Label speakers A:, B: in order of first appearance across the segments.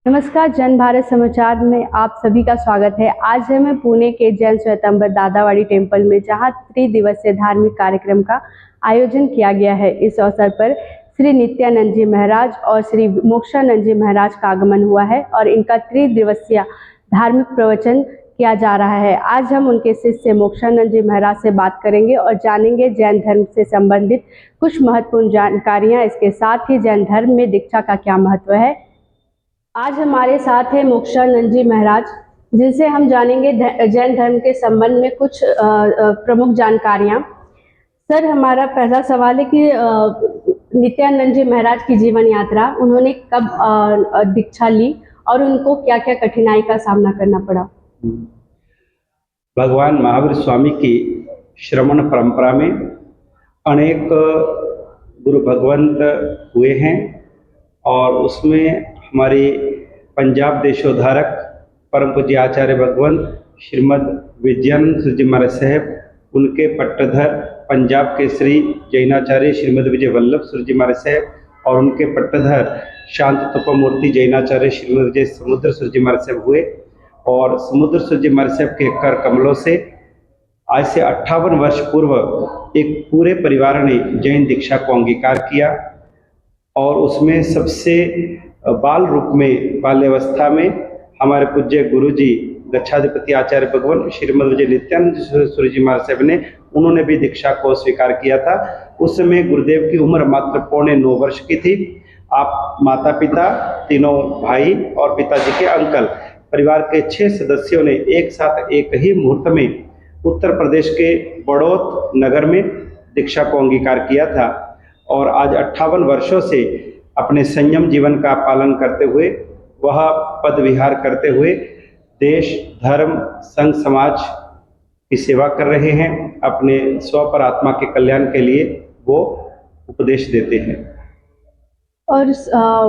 A: नमस्कार, जन भारत समाचार में आप सभी का स्वागत है। आज हमें पुणे के जैन श्वेतांबर दादावाड़ी टेम्पल में जहां त्रिदिवसीय धार्मिक कार्यक्रम का आयोजन किया गया है। इस अवसर पर श्री नित्यानंद जी महाराज और श्री मोक्षानंद जी महाराज का आगमन हुआ है और इनका त्रिदिवसीय धार्मिक प्रवचन किया जा रहा है। आज हम उनके शिष्य मोक्षानंद जी महाराज से बात करेंगे और जानेंगे जैन धर्म से संबंधित कुछ महत्वपूर्ण जानकारियाँ। इसके साथ ही जैन धर्म में दीक्षा का क्या महत्व है। आज हमारे साथ है मोक्षानंद जी महाराज, जिनसे हम जानेंगे जैन धर्म के संबंध में कुछ प्रमुख जानकारियां। सर, हमारा पहला सवाल है कि नित्यानंद जी महाराज की जीवन यात्रा, उन्होंने कब दीक्षा ली और उनको क्या क्या कठिनाई का सामना करना पड़ा।
B: भगवान महावीर स्वामी की श्रमण परंपरा में अनेक गुरु भगवंत हुए हैं और उसमें हमारे पंजाब देशोद्धारक परम पूज्य आचार्य भगवंत श्रीमद विजयानंद जी महाराज साहब, उनके पट्टधर पंजाब के श्री जैनाचार्य श्रीमद विजय वल्लभ जी महाराज साहब और उनके पट्टधर शांत तपोमूर्ति जैनाचार्य श्रीमद विजय समुद्र जी महाराज साहब हुए। और समुद्र जी महाराज साहब के कर कमलों से आज से 58 वर्ष पूर्व एक पूरे परिवार ने जैन दीक्षा को अंगीकार किया और उसमें सबसे बाल रूप में बाल्यावस्था में हमारे पूज्य गुरु जी गच्छाधिपति आचार्य भगवान श्रीमद विजय नित्यानंद जी महाराज साहब ने, उन्होंने भी दीक्षा को स्वीकार किया था। उस समय गुरुदेव की उम्र मात्र 9.25 वर्ष की थी। आप माता पिता, तीनों भाई और पिताजी के अंकल, परिवार के 6 सदस्यों ने एक साथ एक ही मुहूर्त में उत्तर प्रदेश के बड़ौत नगर में दीक्षा को अंगीकार किया था और आज 58 वर्षों से अपने संयम जीवन का पालन करते हुए, वह पद विहार करते हुए देश, धर्म, संघ, समाज की सेवा कर रहे हैं। अपने स्व पर आत्मा के कल्याण के लिए वो उपदेश देते हैं।
A: और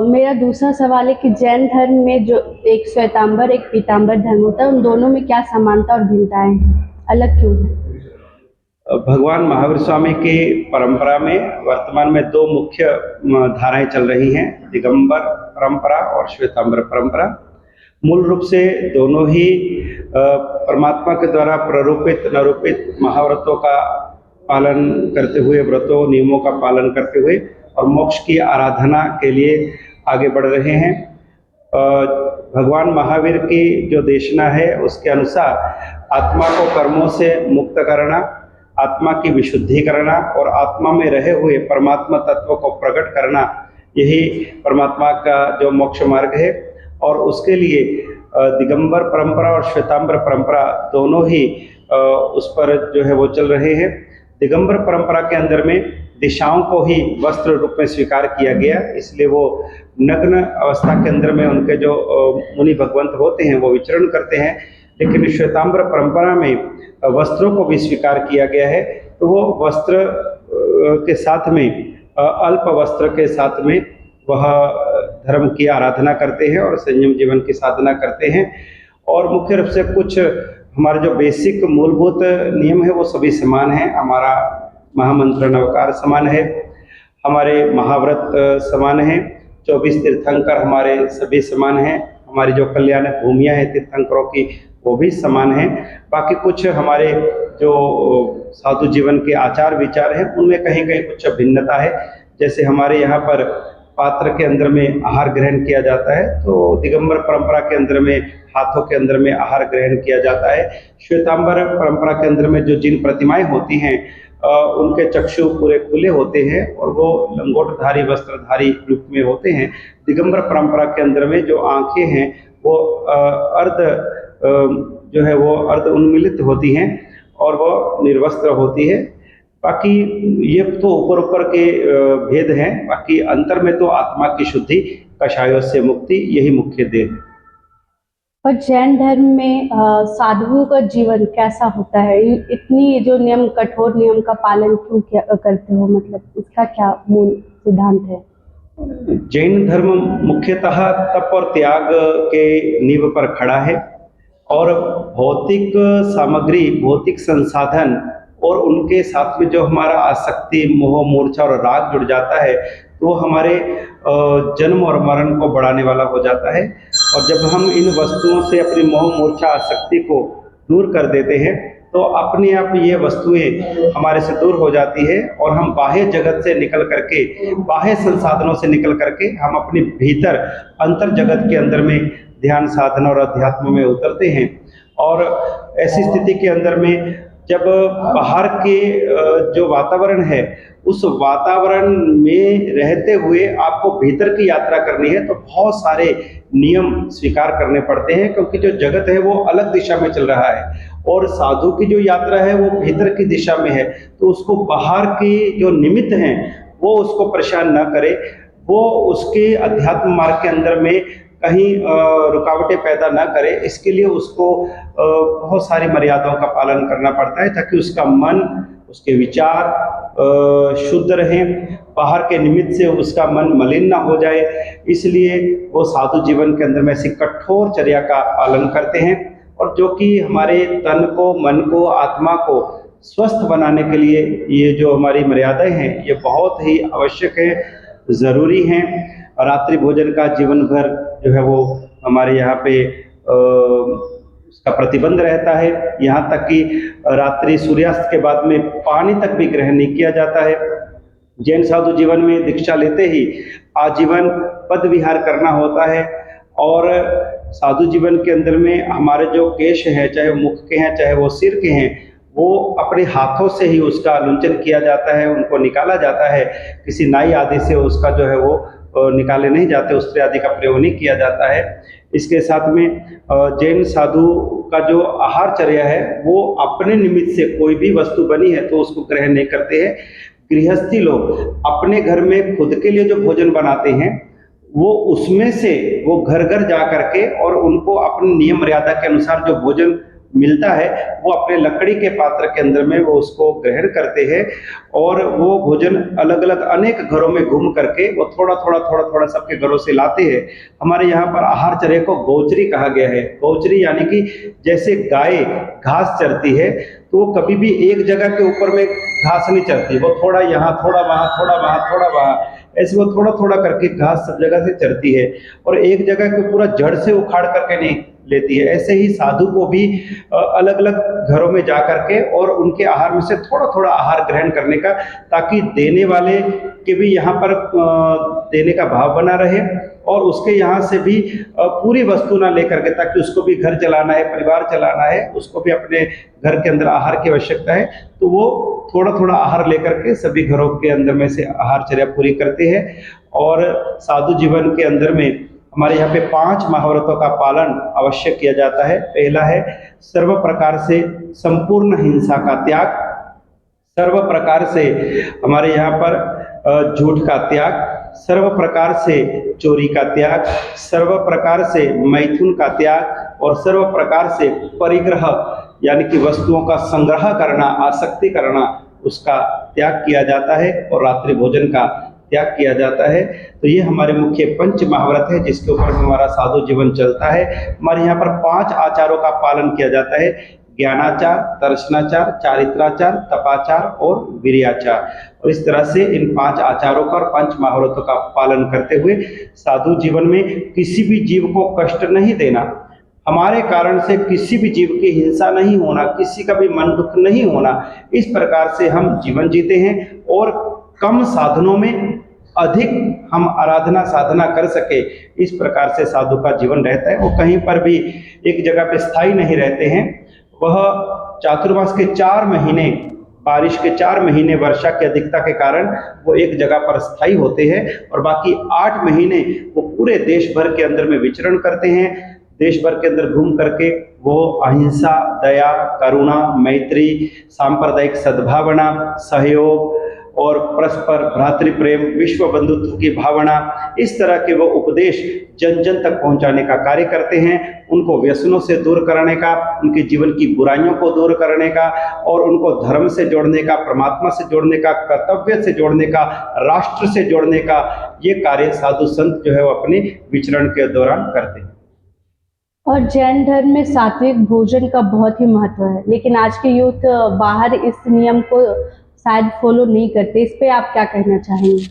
A: मेरा दूसरा सवाल है कि जैन धर्म में जो एक श्वेतांबर एक पीतांबर धर्म होता है, उन दोनों में क्या समानता और भिन्नताएं हैं, अलग क्यों है।
B: भगवान महावीर स्वामी की परंपरा में वर्तमान में 2 मुख्य धाराएं चल रही हैं, दिगंबर परंपरा और श्वेतांबर परंपरा। मूल रूप से दोनों ही परमात्मा के द्वारा प्ररूपित निरूपित महाव्रतों का पालन करते हुए, व्रतों नियमों का पालन करते हुए और मोक्ष की आराधना के लिए आगे बढ़ रहे हैं। भगवान महावीर की जो देशना है उसके अनुसार आत्मा को कर्मों से मुक्त करना, आत्मा की विशुद्धि करना और आत्मा में रहे हुए परमात्मा तत्व को प्रकट करना, यही परमात्मा का जो मोक्ष मार्ग है। और उसके लिए दिगंबर परंपरा और श्वेतांबर परंपरा दोनों ही उस पर जो है वो चल रहे हैं। दिगंबर परंपरा के अंदर में दिशाओं को ही वस्त्र रूप में स्वीकार किया गया, इसलिए वो नग्न अवस्था के अंदर में उनके जो मुनि भगवंत होते हैं वो विचरण करते हैं। लेकिन श्वेतांबर परंपरा में वस्त्रों को भी स्वीकार किया गया है, तो वो वस्त्र के साथ में अल्प वस्त्र के साथ में वह धर्म की आराधना करते हैं और संयम जीवन की साधना करते हैं। और मुख्य रूप से कुछ हमारे जो बेसिक मूलभूत नियम है वो सभी समान हैं। हमारा महामंत्र नवकार समान है, हमारे महाव्रत समान हैं, 24 तीर्थंकर हमारे सभी समान हैं, हमारी जो कल्याण भूमियाँ हैं तीर्थंकरों की वो भी समान हैं। बाकी कुछ हमारे जो साधु जीवन के आचार विचार हैं उनमें कहीं कहीं कुछ भिन्नता है। जैसे हमारे यहाँ पर पात्र के अंदर में आहार ग्रहण किया जाता है, तो दिगंबर परंपरा के अंदर में हाथों के अंदर में आहार ग्रहण किया जाता है। श्वेतांबर परंपरा के अंदर में जो जिन प्रतिमाएं होती हैं उनके चक्षु पूरे खुले होते हैं और वो लंगोटधारी वस्त्रधारी रूप में होते हैं। दिगंबर परंपरा के अंदर में जो आंखें हैं वो जो है वो अर्ध उन्मीलित होती हैं और वो निर्वस्त्र होती है। बाकी ये तो ऊपर के भेद हैं, बाकी अंतर में तो आत्मा की शुद्धि, कषायों से मुक्ति, यही मुख्य देह है।
A: और जैन धर्म में साधुओं का जीवन कैसा होता है, इतनी जो नियम, कठोर नियम का पालन क्यों करते हो, मतलब इसका क्या मूल सिद्धांत है।
B: जैन धर्म मुख्यतः तप और त्याग के नींव पर खड़ा है और भौतिक सामग्री, भौतिक संसाधन और उनके साथ में जो हमारा आसक्ति, मोह, मूर्छा और राग जुड़ जाता है, तो वो हमारे जन्म और मरण को बढ़ाने वाला हो जाता है। और जब हम इन वस्तुओं से अपनी मोह मूर्छा आसक्ति को दूर कर देते हैं तो अपने आप ये वस्तुएं हमारे से दूर हो जाती है और हम बाह्य जगत से निकल करके, बाह्य संसाधनों से निकल करके हम अपने भीतर अंतर जगत के अंदर में ध्यान साधना और अध्यात्म में उतरते हैं। और ऐसी स्थिति के अंदर में जब बाहर के जो वातावरण है उस वातावरण में रहते हुए आपको भीतर की यात्रा करनी है तो बहुत सारे नियम स्वीकार करने पड़ते हैं, क्योंकि जो जगत है वो अलग दिशा में चल रहा है और साधु की जो यात्रा है वो भीतर की दिशा में है। तो उसको बाहर के जो निमित्त हैं वो उसको परेशान न करे, वो उसके अध्यात्म मार्ग के अंदर में कहीं रुकावटें पैदा ना करे। इसके लिए उसको बहुत सारी मर्यादाओं का पालन करना पड़ता है ताकि उसका मन, उसके विचार शुद्ध रहें, बाहर के निमित्त से उसका मन मलिन ना हो जाए। इसलिए वो साधु जीवन के अंदर में ऐसी कठोर चर्या का पालन करते हैं और जो कि हमारे तन को, मन को, आत्मा को स्वस्थ बनाने के लिए ये जो हमारी मर्यादाएं हैं ये बहुत ही आवश्यक है, ज़रूरी हैं। रात्रि भोजन का जीवन भर जो है वो हमारे यहाँ पे उसका प्रतिबंध रहता है। यहाँ तक कि रात्रि सूर्यास्त के बाद में पानी तक भी ग्रहण नहीं किया जाता है। जैन साधु जीवन में दीक्षा लेते ही आजीवन पद विहार करना होता है और साधु जीवन के अंदर में हमारे जो केश हैं, चाहे वो मुख के हैं चाहे वो सिर के हैं, वो अपने हाथों से ही उसका लुंचन किया जाता है, उनको निकाला जाता है। किसी नाई आदि से उसका जो है वो निकाले नहीं जाते, उससे आदि का प्रयोग नहीं किया जाता है। इसके साथ में जैन साधु का जो आहारचर्या है वो अपने निमित्त से कोई भी वस्तु बनी है तो उसको ग्रहण नहीं करते हैं। गृहस्थी लोग अपने घर में खुद के लिए जो भोजन बनाते हैं वो उसमें से वो घर घर जा करके और उनको अपनी नियम मर्यादा के अनुसार जो भोजन मिलता है वो अपने लकड़ी के पात्र के अंदर में वो उसको ग्रहण करते हैं और वो भोजन अलग अलग अनेक घरों में घूम करके वो थोड़ा थोड़ा सबके घरों से लाते हैं। हमारे यहाँ पर आहारचर्या को गौचरी कहा गया है। गौचरी यानी कि जैसे गाय घास चरती है तो वो कभी भी एक जगह के ऊपर में घास नहीं चरती, वो थोड़ा यहाँ थोड़ा वहाँ, थोड़ा वहाँ थोड़ा वहाँ, ऐसे वो थोड़ा थोड़ा करके घास सब जगह से चरती है और एक जगह के पूरा जड़ से उखाड़ करके नहीं लेती है। ऐसे ही साधु को भी अलग अलग घरों में जा करके और उनके आहार में से थोड़ा थोड़ा आहार ग्रहण करने का, ताकि देने वाले के भी यहाँ पर देने का भाव बना रहे और उसके यहाँ से भी पूरी वस्तु ना लेकर के, ताकि उसको भी घर चलाना है, परिवार चलाना है, उसको भी अपने घर के अंदर आहार की आवश्यकता है। तो वो थोड़ा थोड़ा आहार लेकर के सभी घरों के अंदर में से आहारचर्या पूरी करते हैं। और साधु जीवन के अंदर में हमारे यहाँ पे 5 महाव्रतों का पालन अवश्य किया जाता है। पहला है सर्व प्रकार से संपूर्ण हिंसा का त्याग, सर्व प्रकार से हमारे यहाँ पर झूठ का त्याग, सर्व प्रकार से चोरी का त्याग, सर्व प्रकार से मैथुन का त्याग और सर्व प्रकार से परिग्रह यानी कि वस्तुओं का संग्रह करना, आसक्ति करना, उसका त्याग किया जाता है और रात्रि भोजन का त्याग किया जाता है। तो ये हमारे मुख्य 5 महाव्रत है जिसके ऊपर हमारा साधु जीवन चलता है। हमारे यहाँ पर 5 आचारों का पालन किया जाता है: ज्ञानाचार, दर्शनाचार, चारित्राचार, तपाचार और वीर्याचार। और इस तरह से इन 5 आचारों का और 5 महाव्रतों का पालन करते हुए साधु जीवन में किसी भी जीव को कष्ट नहीं देना, हमारे कारण से किसी भी जीव की हिंसा नहीं होना, किसी का भी मन दुख नहीं होना, इस प्रकार से हम जीवन जीते हैं और कम साधनों में अधिक हम आराधना साधना कर सके, इस प्रकार से साधु का जीवन रहता है। वो कहीं पर भी एक जगह पे स्थायी नहीं रहते हैं। वह चातुर्मास के 4 महीने, बारिश के 4 महीने वर्षा की अधिकता के कारण वो एक जगह पर स्थायी होते हैं और बाकी 8 महीने वो पूरे देश भर के अंदर में विचरण करते हैं। देश भर के अंदर घूम करके वो अहिंसा, दया, करुणा, मैत्री, सांप्रदायिक सद्भावना, सहयोग और परस्पर भ्रातृ प्रेम, विश्व बंधुत्व की भावना, इस तरह के वो उपदेश जन जन तक पहुंचाने का कार्य करते हैं। उनको व्यसनों से दूर करने का, उनके जीवन की बुराइयों को दूर करने का और उनको धर्म से जोड़ने का, परमात्मा से जोड़ने का, कर्तव्य से जोड़ने का, राष्ट्र से जोड़ने का, ये कार्य साधु संत जो है वो अपने विचरण के दौरान करते हैं।
A: और जैन धर्म में सात्विक भोजन का बहुत ही महत्व है, लेकिन आज के यूथ बाहर इस नियम को शायद फॉलो नहीं करते। इस पे आप क्या कहना चाहेंगे?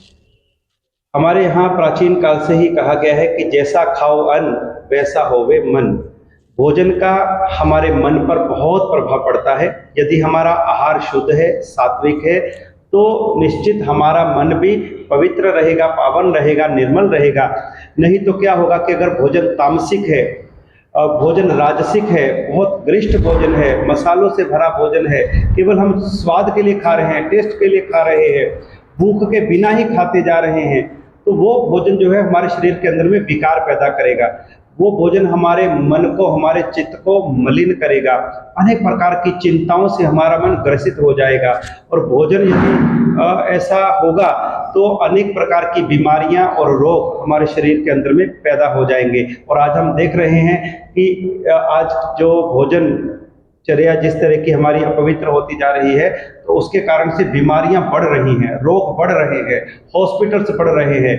B: हमारे यहाँ प्राचीन काल से ही कहा गया है कि जैसा खाओ अन्न वैसा होवे मन। भोजन का हमारे मन पर बहुत प्रभाव पड़ता है। यदि हमारा आहार शुद्ध है, सात्विक है, तो निश्चित हमारा मन भी पवित्र रहेगा, पावन रहेगा, निर्मल रहेगा। नहीं तो क्या होगा कि अगर भोजन तामसिक है, भोजन राजसिक है, बहुत गरिष्ठ भोजन है, मसालों से भरा भोजन है, केवल हम स्वाद के लिए खा रहे हैं, टेस्ट के लिए खा रहे हैं, भूख के बिना ही खाते जा रहे हैं, तो वो भोजन जो है हमारे शरीर के अंदर में विकार पैदा करेगा। वो भोजन हमारे मन को, हमारे चित्त को मलिन करेगा। अनेक प्रकार की चिंताओं से हमारा मन ग्रसित हो जाएगा। और भोजन यदि ऐसा होगा तो अनेक प्रकार की बीमारियां और रोग हमारे शरीर के अंदर में पैदा हो जाएंगे। और आज हम देख रहे हैं कि आज जो भोजन चर्या जिस तरह की हमारी अपवित्र होती जा रही है, तो उसके कारण से बीमारियां बढ़ रही हैं, रोग बढ़ रहे हैं, हॉस्पिटल्स बढ़ रहे हैं,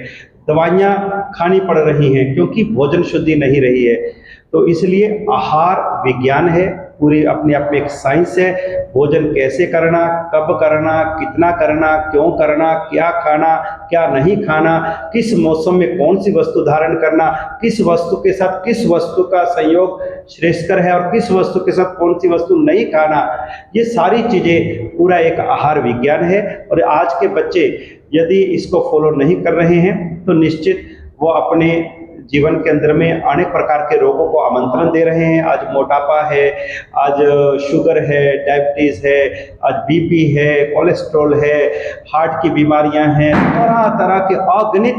B: दवाइयां खानी पड़ रही हैं, क्योंकि भोजन शुद्धि नहीं रही है। तो इसलिए आहार विज्ञान है, पूरी अपने आप में एक साइंस है। भोजन कैसे करना, कब करना, कितना करना, क्यों करना, क्या खाना, क्या नहीं खाना, किस मौसम में कौन सी वस्तु धारण करना, किस वस्तु के साथ किस वस्तु का संयोग श्रेष्ठकर है और किस वस्तु के साथ कौन सी वस्तु नहीं खाना, ये सारी चीज़ें पूरा एक आहार विज्ञान है। और आज के बच्चे यदि इसको फॉलो नहीं कर रहे हैं तो निश्चित वो अपने जीवन के अंदर में अनेक प्रकार के रोगों को आमंत्रण दे रहे हैं। आज मोटापा है, आज शुगर है, डायबिटीज़ है, आज बीपी है, कोलेस्ट्रॉल है, हार्ट की बीमारियां हैं, तरह तरह के अगणित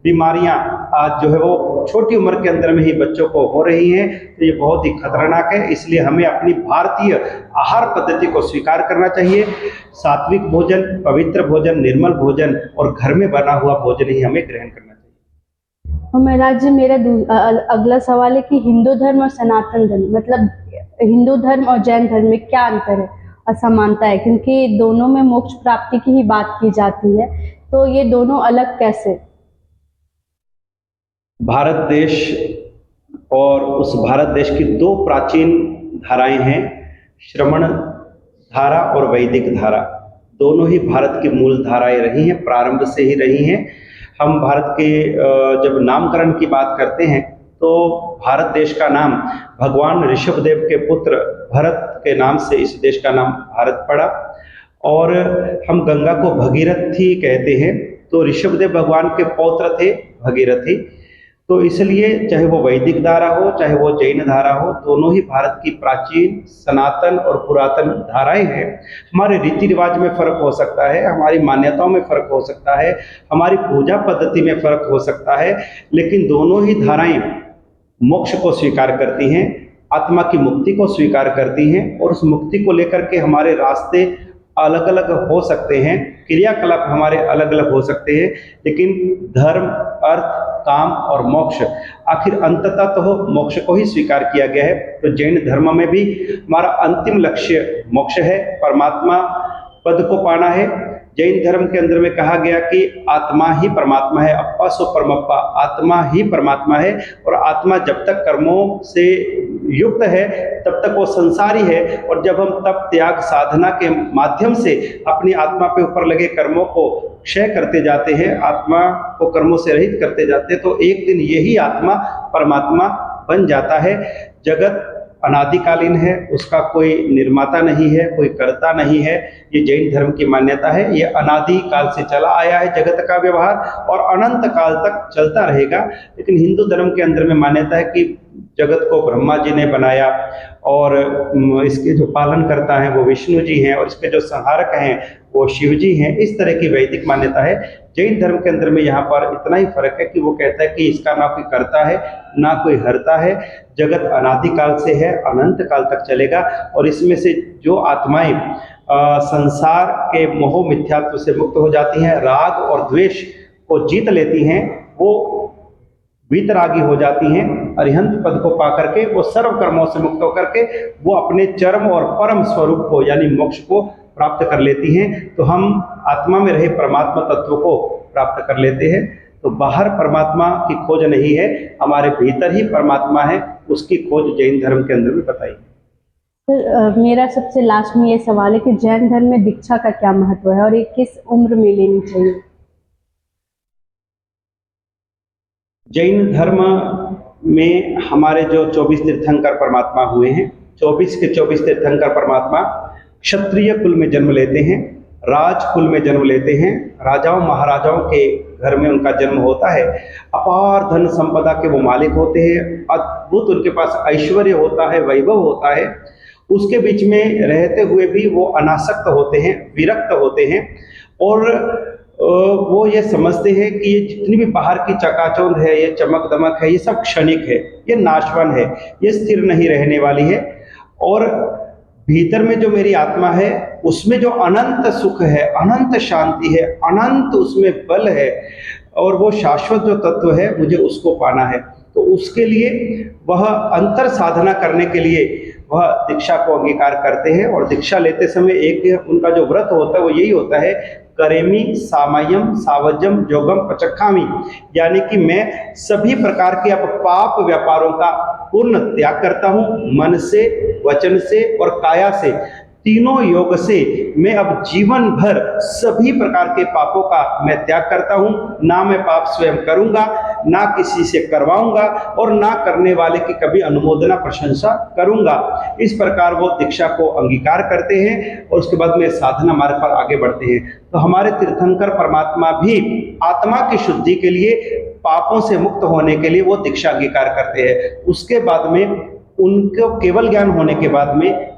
B: बीमारियां आज जो है वो छोटी उम्र के अंदर में ही बच्चों को हो रही हैं। तो ये बहुत ही खतरनाक है। इसलिए हमें अपनी भारतीय आहार पद्धति को स्वीकार करना चाहिए। सात्विक भोजन, पवित्र भोजन, निर्मल भोजन और घर में बना हुआ भोजन ही हमें ग्रहण करना चाहिए।
A: और महाराज जी, मेरा अगला सवाल है कि हिंदू धर्म और सनातन धर्म, मतलब हिंदू धर्म और जैन धर्म में क्या अंतर है और समानता है, क्योंकि दोनों में मोक्ष प्राप्ति की ही बात की जाती है, तो ये दोनों अलग कैसे?
B: भारत देश और उस भारत देश की दो प्राचीन धाराएं हैं, श्रमण धारा और वैदिक धारा। दोनों ही भारत की मूल धाराएं रही हैं, प्रारंभ से ही रही हैं। हम भारत के जब नामकरण की बात करते हैं तो भारत देश का नाम भगवान ऋषभदेव के पुत्र भरत के नाम से इस देश का नाम भारत पड़ा। और हम गंगा को भगीरथी कहते हैं, तो ऋषभदेव भगवान के पौत्र थे भगीरथी। तो इसलिए चाहे वो वैदिक धारा हो, चाहे वो जैन धारा हो, दोनों ही भारत की प्राचीन, सनातन और पुरातन धाराएं हैं। हमारे रीति रिवाज में फर्क हो सकता है, हमारी मान्यताओं में फर्क हो सकता है, हमारी पूजा पद्धति में फर्क हो सकता है, लेकिन दोनों ही धाराएं मोक्ष को स्वीकार करती हैं, आत्मा की मुक्ति को स्वीकार करती हैं। और उस मुक्ति को लेकर के हमारे रास्ते अलग अलग हो सकते हैं, क्रियाकलाप हमारे अलग अलग हो सकते हैं, लेकिन धर्म, अर्थ, काम और मोक्ष, आखिर अंततः तो मोक्ष को ही स्वीकार किया गया है। तो जैन धर्म में भी हमारा अंतिम लक्ष्य मोक्ष है, परमात्मा पद को पाना है। जैन धर्म के अंदर में कहा गया कि आत्मा ही परमात्मा है, अप्पा सो परमप्पा, आत्मा ही परमात्मा है। और आत्मा जब तक कर्मों से युक्त है तब तक वो संसारी है। और जब हम तप, त्याग, साधना के माध्यम से अपनी आत्मा पे ऊपर लगे कर्मों को क्षय करते जाते हैं, आत्मा को कर्मों से रहित करते जाते हैं, तो एक दिन यही आत्मा परमात्मा बन जाता है। जगत अनादिकालीन है, उसका कोई निर्माता नहीं है, कोई कर्ता नहीं है। ये जैन धर्म की मान्यता है। ये अनादि काल से चला आया है जगत का व्यवहार और अनंत काल तक चलता रहेगा। लेकिन हिंदू धर्म के अंदर में मान्यता है कि जगत को ब्रह्मा जी ने बनाया और इसके जो पालन करता है वो विष्णु जी हैं और इसके जो संहारक हैं वो शिव जी हैं। इस तरह की वैदिक मान्यता है। जैन धर्म के अंदर में यहाँ पर इतना ही फर्क है कि वो कहता है कि इसका ना कोई करता है ना कोई हरता है, जगत अनादिकाल से है, अनंत काल तक चलेगा। और इसमें से जो आत्माएं संसार के मोह मिथ्यात्व से मुक्त हो जाती हैं, राग और द्वेष को जीत लेती हैं, वो वीतरागी हो जाती हैं, अरिहंत पद को पा करके वो सर्व कर्मों से मुक्त होकर के वो अपने चरम और परम स्वरूप को यानी मोक्ष को प्राप्त कर लेती हैं। तो हम आत्मा में रहे परमात्मा तत्व को प्राप्त कर लेते हैं। तो बाहर परमात्मा की खोज नहीं है, हमारे भीतर ही परमात्मा है, उसकी खोज जैन धर्म के अंदर में बताई।
A: सर, मेरा सबसे लास्ट में ये सवाल है कि जैन धर्म में दीक्षा का क्या महत्व है और ये किस उम्र में लेनी चाहिए?
B: जैन धर्म में हमारे जो 24 तीर्थंकर परमात्मा हुए हैं, 24 के 24 तीर्थंकर परमात्मा क्षत्रिय कुल में जन्म लेते हैं, राज कुल में जन्म लेते हैं, राजाओं महाराजाओं के घर में उनका जन्म होता है, अपार धन संपदा के वो मालिक होते हैं, अद्भुत उनके पास ऐश्वर्य होता है, वैभव होता है। उसके बीच में रहते हुए भी वो अनासक्त होते हैं, विरक्त होते हैं और वो ये समझते हैं कि ये जितनी भी बाहर की चकाचौंध है, ये चमक दमक है, ये सब क्षणिक है, ये नाशवान है, ये स्थिर नहीं रहने वाली है। और भीतर में जो मेरी आत्मा है उसमें जो अनंत सुख है, अनंत शांति है, अनंत उसमें बल है और वो शाश्वत जो तत्व है मुझे उसको पाना है। तो उसके लिए वह अंतर साधना करने के लिए वह दीक्षा को अंगीकार करते हैं और दीक्षा लेते समय एक उनका जो व्रत होता है वो यही होता है, करेमी सामयम सावजम जोगम पचक्खामी, यानी कि मैं सभी प्रकार के अब पाप व्यापारों का पूर्ण त्याग करता हूँ, मन से, वचन से और काया से, तीनों योग से मैं अब जीवन भर सभी प्रकार के पापों का मैं त्याग करता हूँ। ना मैं पाप स्वयं करूँगा, ना किसी से करवाऊँगा और ना करने वाले की कभी अनुमोदना प्रशंसा करूँगा। इस प्रकार वो दीक्षा को अंगीकार करते हैं और उसके बाद में साधना मार्ग पर आगे बढ़ते हैं। तो हमारे तीर्थंकर परमात्मा भी आत्मा की शुद्धि के लिए, पापों से मुक्त होने के लिए वो दीक्षा अंगीकार करते हैं। उसके बाद में उनको केवल ज्ञान होने के बाद में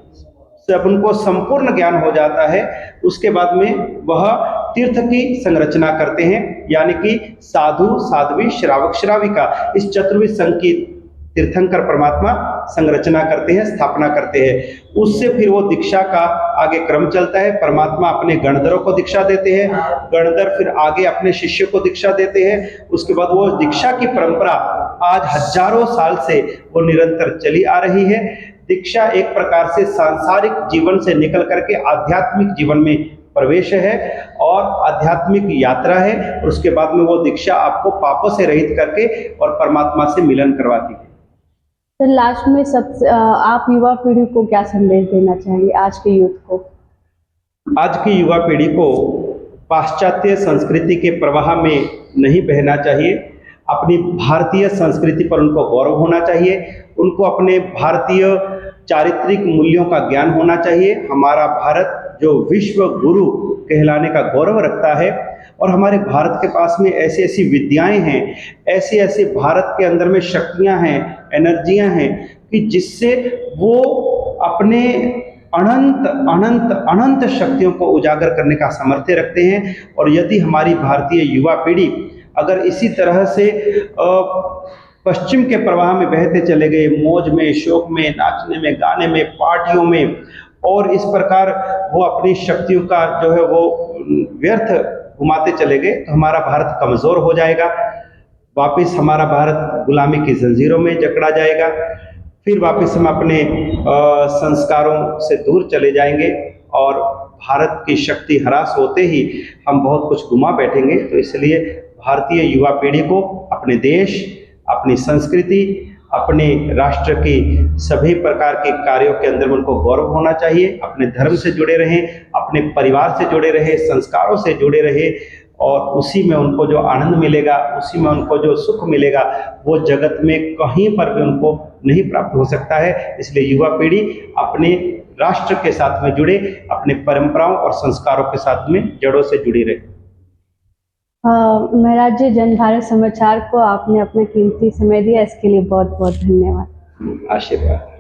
B: जब उनको संपूर्ण ज्ञान हो जाता है, उसके बाद में वह तीर्थ की संरचना करते हैं, यानी कि साधु साध्वी श्रावक श्राविका, इस चतुर्विध संघ की तीर्थंकर परमात्मा संरचना करते हैं, स्थापना करते हैं। उससे फिर वो दीक्षा का आगे क्रम चलता है। परमात्मा अपने गणधरों को दीक्षा देते हैं, गणधर फिर आगे अपने शिष्य को दीक्षा देते हैं। उसके बाद वो दीक्षा की परंपरा आज हजारों साल से वो निरंतर चली आ रही है। दीक्षा एक प्रकार से सांसारिक जीवन से निकल करके आध्यात्मिक जीवन में प्रवेश है और आध्यात्मिक यात्रा है और उसके बाद में वो दीक्षा आपको पापों से रहित करके और परमात्मा से मिलन करवाती है।
A: तो लास्ट में सबसे आप युवा पीढ़ी को क्या संदेश देना चाहेंगे, आज के यूथ को?
B: आज की युवा पीढ़ी को पाश्चात्य संस्कृति के प्रवाह में नहीं बहना चाहिए। अपनी भारतीय संस्कृति पर उनको गौरव होना चाहिए, उनको अपने भारतीय चारित्रिक मूल्यों का ज्ञान होना चाहिए। हमारा भारत जो विश्व गुरु कहलाने का गौरव रखता है और हमारे भारत के पास में ऐसी ऐसी विद्याएं हैं, ऐसे ऐसे भारत के अंदर में शक्तियां हैं, एनर्जियां हैं कि जिससे वो अपने अनंत अनंत अनंत शक्तियों को उजागर करने का सामर्थ्य रखते हैं। और यदि हमारी भारतीय युवा पीढ़ी अगर इसी तरह से पश्चिम के प्रवाह में बहते चले गए, मौज में, शौक में, नाचने में, गाने में, पार्टियों में, और इस प्रकार वो अपनी शक्तियों का जो है वो व्यर्थ घुमाते चले गए, तो हमारा भारत कमज़ोर हो जाएगा। वापस हमारा भारत गुलामी की जंजीरों में जकड़ा जाएगा। फिर वापस हम अपने संस्कारों से दूर चले जाएंगे और भारत की शक्ति ह्रास होते ही हम बहुत कुछ गुमा बैठेंगे। तो इसलिए भारतीय युवा पीढ़ी को अपने देश, अपनी संस्कृति, अपने राष्ट्र की सभी प्रकार के कार्यों के अंदर उनको गौरव होना चाहिए। अपने धर्म से जुड़े रहें, अपने परिवार से जुड़े रहें, संस्कारों से जुड़े रहें और उसी में उनको जो आनंद मिलेगा, उसी में उनको जो सुख मिलेगा, वो जगत में कहीं पर भी उनको नहीं प्राप्त हो सकता है। इसलिए युवा पीढ़ी अपने राष्ट्र के साथ में जुड़े, अपने परंपराओं और संस्कारों के साथ में जड़ों से जुड़ी रहे।
A: महाराज जी, जनभारत समाचार को आपने अपना कीमती समय दिया, इसके लिए बहुत बहुत धन्यवाद।
B: आशीर्वाद।